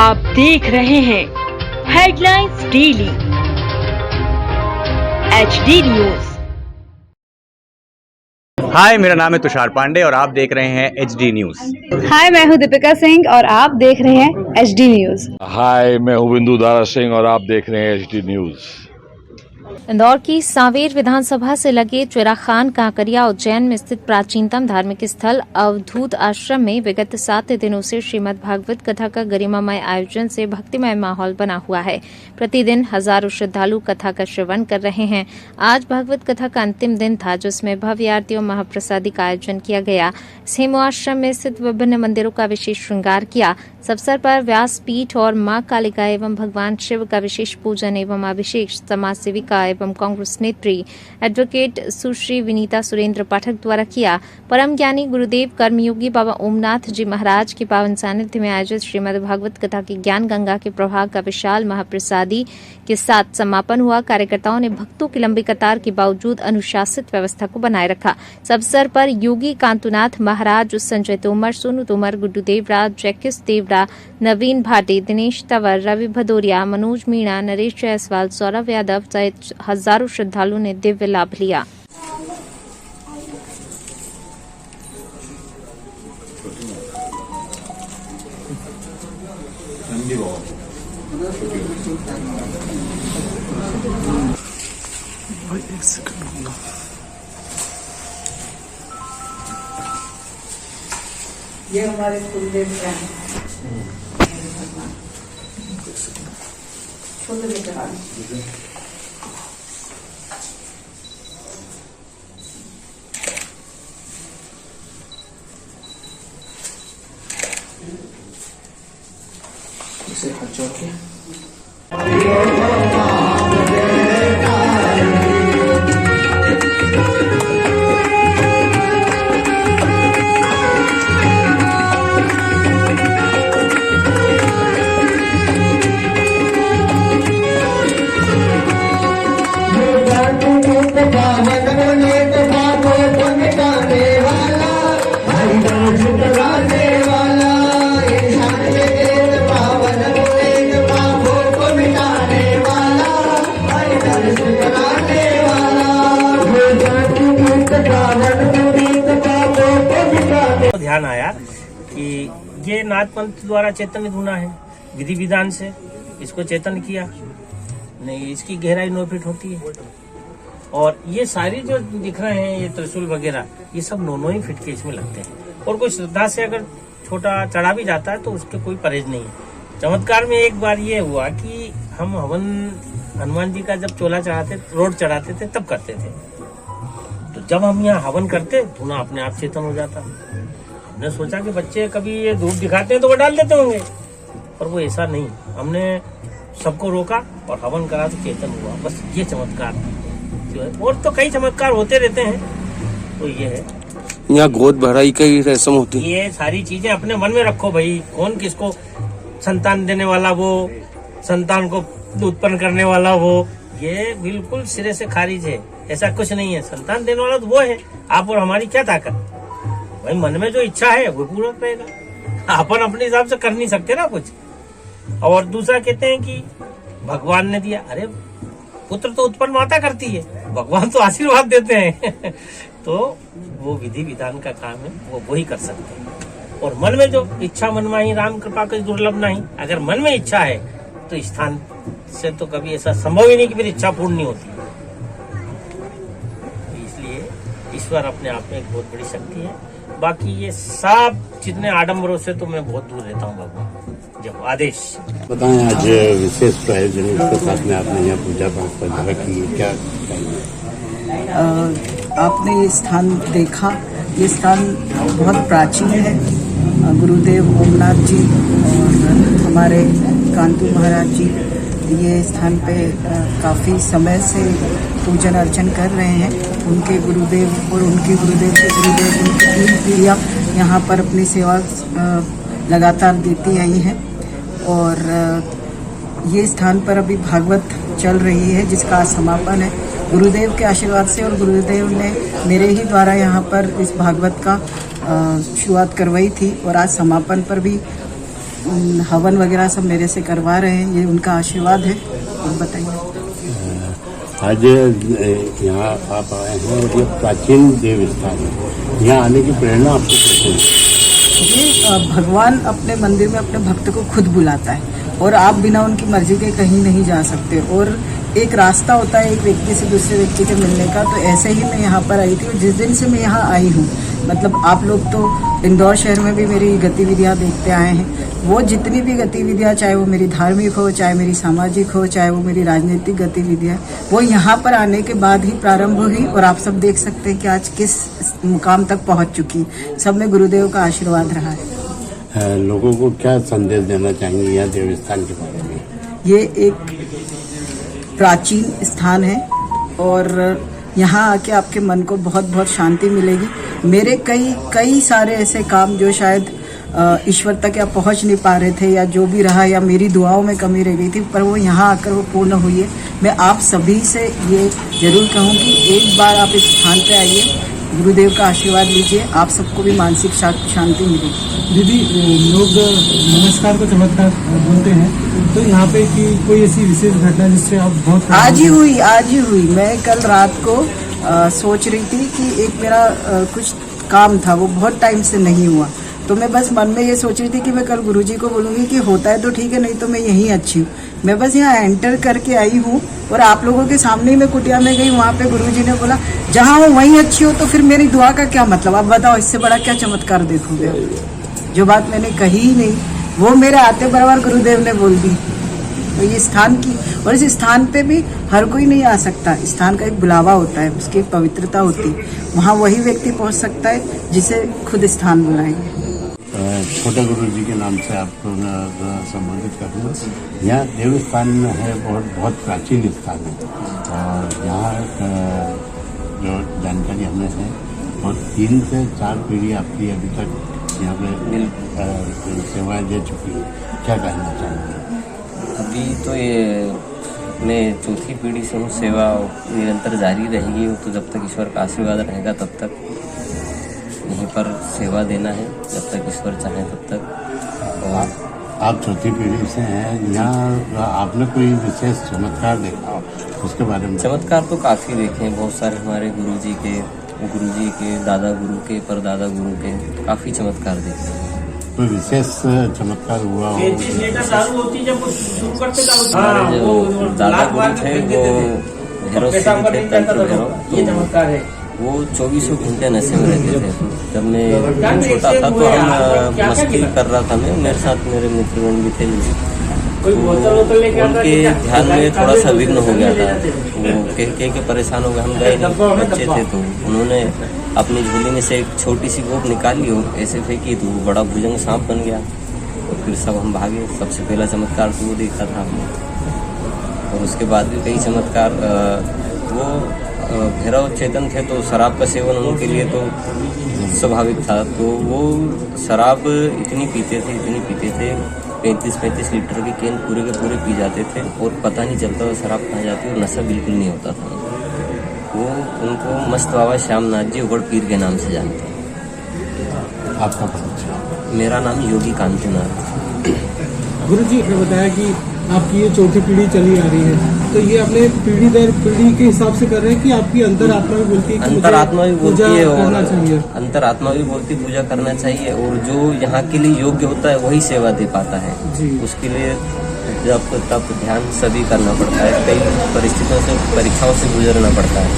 आप देख रहे हैं हेडलाइंस डेली HD न्यूज। हाय, मेरा नाम है तुषार पांडे और आप देख रहे हैं HD न्यूज। हाय, मैं हूं दीपिका सिंह और आप देख रहे हैं HD न्यूज। हाय, मैं हूं बिंदु दारा सिंह और आप देख रहे हैं HD न्यूज। इंदौर की सांवेर विधानसभा से लगे चिरा खान कांकरिया उज्जैन में स्थित प्राचीनतम धार्मिक स्थल अवधूत आश्रम में विगत 7 दिनों से श्रीमद् भागवत कथा का गरिमामय आयोजन से भक्तिमय माहौल बना हुआ है। प्रतिदिन हजारों श्रद्धालु कथा का श्रवण कर रहे हैं। आज भागवत कथा का अंतिम दिन था, जिसमें भव्य आरती और महाप्रसादी का आयोजन किया गया। हेमो आश्रम में स्थित विभिन्न मंदिरों का विशेष श्रृंगार किया। इस अवसर पर व्यास पीठ और मां कालिका एवं भगवान शिव का विशेष पूजन एवं अभिषेक समाज सेविका एवं कांग्रेस नेत्री एडवोकेट सुश्री विनीता सुरेंद्र पाठक द्वारा किया। परम ज्ञानी गुरुदेव कर्मयोगी बाबा ओमनाथ जी महाराज के पावन सानिध्य में आयोजित श्रीमद् भागवत कथा की ज्ञान गंगा के प्रभाव का विशाल महाप्रसादी के साथ समापन हुआ। कार्यकर्ताओं ने भक्तों की लंबी कतार के बावजूद अनुशासित व्यवस्था को बनाए रखा। इस अवसर पर योगी कांतुनाथ महाराज, संजय तोमर, सोनू तोमर, गुड्डू देवरा, जैकिस देवरा, नवीन भाटी, दिनेश तंवर, रवि भदौरिया, मनोज मीणा, नरेश जायसवाल, सौरभ यादव सहित हजारों श्रद्धालुओं ने दिव्य लाभ लिया। ये हमारे कुलदेव हैं। छोटे लेकर आ इसे हाथ जोड़ के ध्यान आया कि ये नाथ पंथ द्वारा चेतन धुना है, विधि विधान से इसको चेतन किया। नहीं, इसकी गहराई 9 फीट होती है और ये सारी जो दिख रहे हैं ये त्रिशूल वगैरह, ये सब 9 ही फीट के इसमें लगते हैं। और कोई श्रद्धा से अगर छोटा चढ़ा भी जाता है तो उसके कोई परहेज नहीं है। चमत्कार में एक बार ये हुआ कि हम हवन हनुमान जी का जब चोला चढ़ाते, रोड चढ़ाते थे, तब करते थे। तो जब हम यहाँ हवन करते, धुना अपने आप चेतन हो जाता। हमने सोचा कि बच्चे कभी ये धूप दिखाते हैं तो वो डाल देते होंगे, पर वो ऐसा नहीं। हमने सबको रोका और हवन करा तो चेतन हुआ। बस ये चमत्कार जो है, और तो कई चमत्कार होते रहते हैं। तो ये है, यहाँ गोद भराई की रस्म होती है। ये सारी चीजें अपने मन में रखो भाई। कौन किसको संतान देने वाला, वो संतान को उत्पन्न करने वाला, वो ये बिल्कुल सिरे से खारिज है। ऐसा कुछ नहीं है। संतान देने वाला तो वो है, आप और हमारी क्या ताकत। भाई मन में जो इच्छा है वो पूरा रहेगा। अपन अपने हिसाब से कर नहीं सकते ना कुछ। और दूसरा कहते हैं कि भगवान ने दिया। अरे पुत्र तो उत्पन्न माता करती है, भगवान तो आशीर्वाद देते हैं। तो वो विधि विधान का काम है, वो वही कर सकते हैं। और मन में जो इच्छा मनमाही राम कृपा का दुर्लभ नहीं। अगर मन में इच्छा है तो स्थान से तो कभी ऐसा संभव ही नहीं कि फिर इच्छा पूर्ण नहीं होती। इसलिए ईश्वर अपने आप में एक बहुत बड़ी शक्ति है। बाकी ये सब जितने आडम्बरों से तो मैं बहुत दूर रहता हूँ भगवान। जब आदेश बताएं, आज विशेष प्रायोजन के साथ में आपने यहाँ पूजा पाठ वगैरह की, क्या आपने ये स्थान देखा। ये स्थान बहुत प्राचीन है। गुरुदेव ओमनाथ जी और हमारे कांतु महाराज जी ये स्थान पे काफ़ी समय से पूजन अर्चन कर रहे हैं। उनके गुरुदेव और उनके गुरुदेव के गुरुदेव, उनकी 3 पीढ़ियाँ यहाँ पर अपनी सेवा लगातार देती आई हैं। और ये स्थान पर अभी भागवत चल रही है, जिसका समापन है। गुरुदेव के आशीर्वाद से, और गुरुदेव ने मेरे ही द्वारा यहाँ पर इस भागवत का शुरुआत करवाई थी और आज समापन पर भी हवन वगैरह सब मेरे से करवा रहे हैं, ये उनका आशीर्वाद है। और बताइए। आज यहाँ आप आए हैं और ये प्राचीन देव स्थान है, यहाँ आने की प्रेरणा आपको कैसे मिली? ये भगवान अपने मंदिर में अपने भक्त को खुद बुलाता है और आप बिना उनकी मर्जी के कहीं नहीं जा सकते। और एक रास्ता होता है एक व्यक्ति से दूसरे व्यक्ति के मिलने का, तो ऐसे ही मैं यहाँ पर आई थी। और जिस दिन से मैं यहाँ आई हूँ, मतलब आप लोग तो इंदौर शहर में भी मेरी गतिविधियाँ देखते आए हैं, वो जितनी भी गतिविधियाँ, चाहे वो मेरी धार्मिक हो, चाहे मेरी सामाजिक हो, चाहे वो मेरी राजनीतिक गतिविधियाँ, वो यहाँ पर आने के बाद ही प्रारंभ हुई। और आप सब देख सकते हैं कि आज किस मुकाम तक पहुँच चुकी, सब में गुरुदेव का आशीर्वाद रहा है। लोगों को क्या संदेश देना चाहेंगे यहाँ देव स्थान के बारे में? ये एक प्राचीन स्थान है और यहाँ आके आपके मन को बहुत बहुत शांति मिलेगी। मेरे कई सारे ऐसे काम जो शायद ईश्वर तक या पहुँच नहीं पा रहे थे, या जो भी रहा, या मेरी दुआओं में कमी रह गई थी, पर वो यहाँ आकर वो पूर्ण हुई है। मैं आप सभी से ये जरूर कहूँगी, एक बार आप इस स्थान पे आइए, गुरुदेव का आशीर्वाद लीजिए, आप सबको भी मानसिक शांति मिलेगी। दीदी, लोग नमस्कार को चमत्कार बोलते हैं, तो यहाँ पे कि कोई ऐसी विशेष घटना जिससे आप बहुत आज ही हुई। मैं कल रात को सोच रही थी कि एक मेरा कुछ काम था, वो बहुत टाइम से नहीं हुआ, तो मैं बस मन में ये सोच रही थी कि मैं कल गुरुजी को बोलूँगी कि होता है तो ठीक है, नहीं तो मैं यहीं अच्छी हूँ। मैं बस यहाँ एंटर करके आई हूँ और आप लोगों के सामने ही मैं कुटिया में गई, वहाँ पे गुरुजी ने बोला जहाँ हो वहीं अच्छी हो, तो फिर मेरी दुआ का क्या मतलब? आप बताओ, इससे बड़ा क्या चमत्कार देखोगे? जो बात मैंने कही ही नहीं, वो मेरे आते बराबर गुरुदेव ने बोल दी। तो ये स्थान की, और इस स्थान पे भी हर कोई नहीं आ सकता। स्थान का एक बुलावा होता है, उसकी एक पवित्रता होती है, वहाँ वही व्यक्ति पहुँच सकता है जिसे खुद स्थान बुलाएंगे। छोटे गुरु जी के नाम से आपको संबोधित करूँगा। यहाँ देव स्थान है, बहुत प्राचीन स्थान है, और यहाँ जो जानकारी हमें है, और 3 से 4 पीढ़ी आपकी अभी तक यहाँ पे सेवाएं दे चुकी है। क्या कहना चाहेंगे? अभी तो ये मैं 4थी पीढ़ी से हूँ, सेवा निरंतर जारी रहेगी। तो जब तक ईश्वर का आशीर्वाद रहेगा तब तक यहीं पर सेवा देना है, जब तक ईश्वर चाहे तब तक। और आप 4थी पीढ़ी से हैं, यहाँ आपने कोई विशेष चमत्कार देखा हो, उसके बारे में? चमत्कार तो काफ़ी देखे हैं, बहुत सारे हमारे गुरुजी के दादा गुरु के, परदादा गुरु के काफ़ी चमत्कार देखे हैं। कोई विशेष चमत्कार हुआ हो? हमारे जो दादा गुरु थे वो भैरव सिंह थे, तंत्र भैरव, वो 24 घंटे नशे में रहते थे। जब मैं छोटा था तो हम मस्ती कर रहा था, मैं, मेरे साथ मेरे मित्रगण भी थे, तो उनके ध्यान में थोड़ा सा विघ्न हो गया था। वो कह के परेशान हो गए, हम गए बच्चे थे, तो उन्होंने अपनी झोली में से एक छोटी सी गोप निकाली और ऐसे फेंकी, तो वो बड़ा भुजंग सांप बन गया। और फिर सब हम भागे। सबसे पहला चमत्कार तो वो देखा था हमने। और उसके बाद भी कई चमत्कार। वो भैरव चेतन थे, तो शराब का सेवन उनके लिए तो स्वाभाविक था। तो वो शराब इतनी पीते थे 35 लीटर के केन पूरे के पूरे पी जाते थे, और पता नहीं चलता था शराब कहाँ जाती, और नशा बिल्कुल नहीं होता था। वो उनको मस्त बाबा श्यामनाथ जी उगड़ पीर के नाम से जानते हैं। आपका परिचय? मेरा नाम योगी कांतिनाथ। गुरुजी ने बताया कि आपकी ये 4थी पीढ़ी चली आ रही है, तो ये अपने पीढ़ी दर पीढ़ी के हिसाब से कर रहे हैं कि आपकी अंतरात्मा भी बोलती है, अंतरात्मा भी बोलती है, और अंतरात्मा भी बोलती पूजा करना चाहिए, और जो यहाँ के लिए योग्य होता है वही सेवा दे पाता है। उसके लिए जब तब ध्यान सभी करना पड़ता है, कई परिस्थितियों से, परीक्षाओं से गुजरना पड़ता है।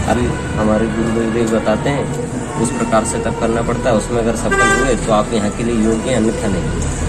अभी हमारे गुरुदेव बताते हैं उस प्रकार से तब करना पड़ता है। उसमें अगर सफल हुए तो आप यहाँ के लिए योग्य हैं, अन्यथा नहीं।